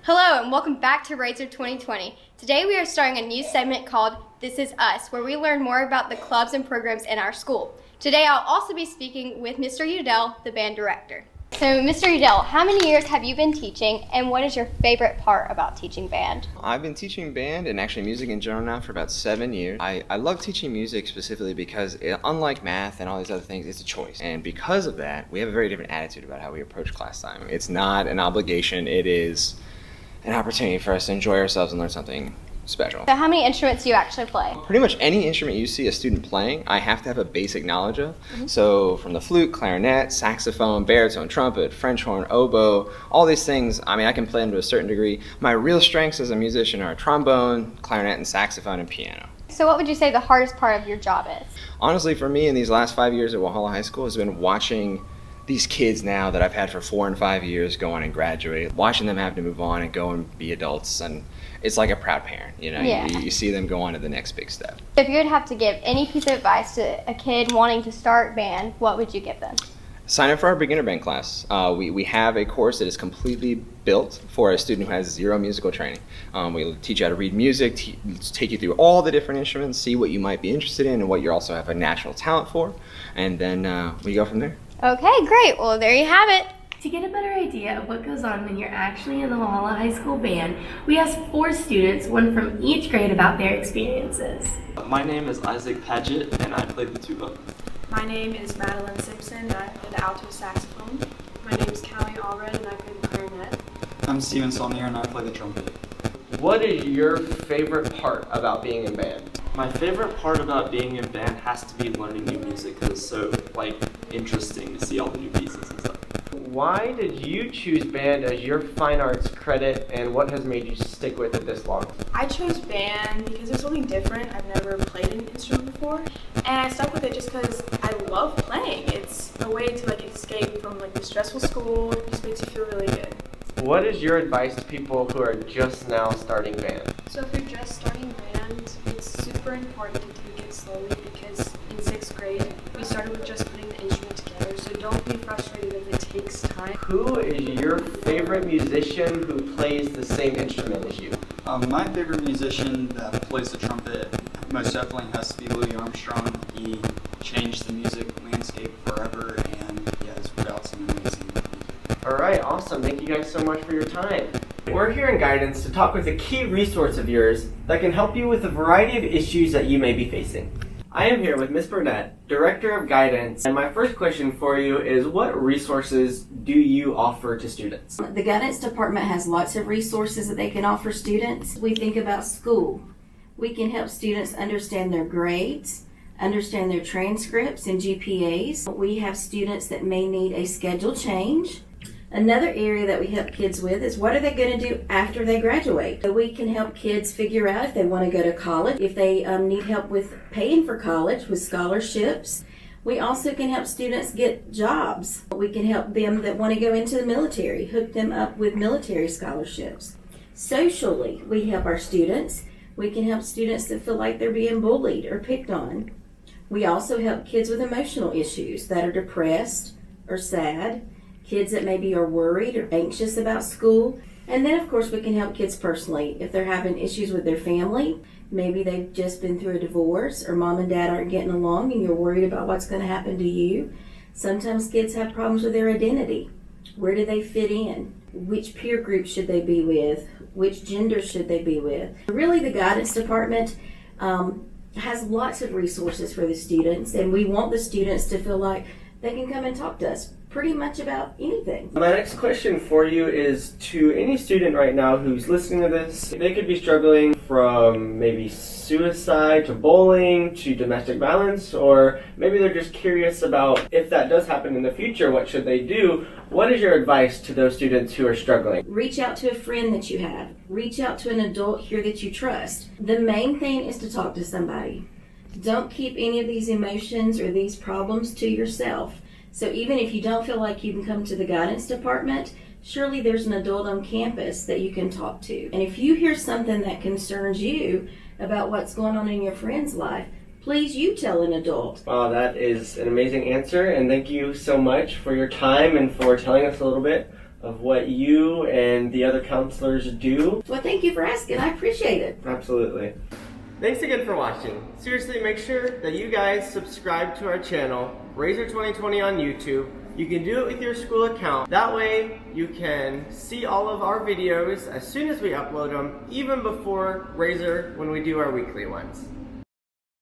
Hello and welcome back to Razor20. Today we are starting a new segment called This Is Us, where we learn more about the clubs and programs in our school. Today I'll also be speaking with Mr. Udell, the band director. So Mr. Udell, how many years have you been teaching and what is your favorite part about teaching band? I've been teaching band and actually music in general now for about 7 years. I love teaching music specifically because unlike math and all these other things, it's a choice. And because of that, we have a very different attitude about how we approach class time. It's not an obligation, it is an opportunity for us to enjoy ourselves and learn something special. So how many instruments do you actually play? Pretty much any instrument you see a student playing, I have to have a basic knowledge of. So from the flute, clarinet, saxophone, baritone, trumpet, French horn, oboe, all these things, I can play them to a certain degree. My real strengths as a musician are trombone, clarinet, and saxophone, and piano. So what would you say the hardest part of your job is? Honestly, for me in these last 5 years at Walhalla High School has been watching these kids now that I've had for 4 and 5 years go on and graduate, watching them have to move on and go and be adults, and it's like a proud parent, you know. Yeah. You see them go on to the next big step. If you would have to give any piece of advice to a kid wanting to start band, what would you give them? Sign up for our beginner band class. We have a course that is completely built for a student who has zero musical training. We teach you how to read music, take you through all the different instruments, see what you might be interested in and what you also have a natural talent for, and then we go from there. Okay, great. Well, there you have it. To get a better idea of what goes on when you're actually in the Walhalla High School band, we asked 4 students, one from each grade, about their experiences. My name is Padgett, and I play the tuba. My name is Madelyn Simpson, and I play the alto saxophone. My name is Allred, and I play the clarinet. I'm Saulnier, and I play the trumpet. What is your favorite part about being in band? My favorite part about being in band has to be learning new music, because it's so interesting to see all the new pieces and stuff. Why did you choose band as your fine arts credit, and what has made you stick with it this long? I chose band because it was something different. I've never played an instrument before, and I stuck with it just because I love playing. It's a way to escape from the stressful school. It just makes you feel really good. What is your advice to people who are just now starting band? So if you're just starting band, it's super important to take it slowly because in 6th grade, we started with just putting the instrument together, so don't be frustrated if it takes time. Who is your favorite musician who plays the same instrument as you? My favorite musician that plays the trumpet most definitely has to be Louis Armstrong. He changed the music landscape forever, and he has put out some amazing music. All right, awesome. Thank you guys so much for your time. We're here in Guidance to talk with a key resource of yours that can help you with a variety of issues that you may be facing. I am here with Ms. Burnette, Director of Guidance, and my first question for you is, what resources do you offer to students? The Guidance Department has lots of resources that they can offer students. We think about school. We can help students understand their grades, understand their transcripts and GPAs. We have students that may need a schedule change. Another area that we help kids with is what are they going to do after they graduate. So we can help kids figure out if they want to go to college, if they need help with paying for college with scholarships. We also can help students get jobs. We can help them that want to go into the military, hook them up with military scholarships. Socially, we help our students. We can help students that feel like they're being bullied or picked on. We also help kids with emotional issues that are depressed or sad. Kids that maybe are worried or anxious about school. And then, of course, we can help kids personally. If they're having issues with their family, maybe they've just been through a divorce or mom and dad aren't getting along and you're worried about what's going to happen to you. Sometimes kids have problems with their identity. Where do they fit in? Which peer group should they be with? Which gender should they be with? Really, the Guidance Department has lots of resources for the students, and we want the students to feel like they can come and talk to us pretty much about anything. My next question for you is to any student right now who's listening to this. They could be struggling from maybe suicide to bullying to domestic violence, or maybe they're just curious about if that does happen in the future, what should they do? What is your advice to those students who are struggling? Reach out to a friend that you have. Reach out to an adult here that you trust. The main thing is to talk to somebody. Don't keep any of these emotions or these problems to yourself. So even if you don't feel like you can come to the Guidance Department, surely there's an adult on campus that you can talk to. And if you hear something that concerns you about what's going on in your friend's life, please you tell an adult. Wow, that is an amazing answer, and thank you so much for your time and for telling us a little bit of what you and the other counselors do. Well, thank you for asking. I appreciate it. Absolutely. Thanks again for watching. Seriously, make sure that you guys subscribe to our channel, Razor2020 on YouTube. You can do it with your school account. That way you can see all of our videos as soon as we upload them, even before Razor when we do our weekly ones.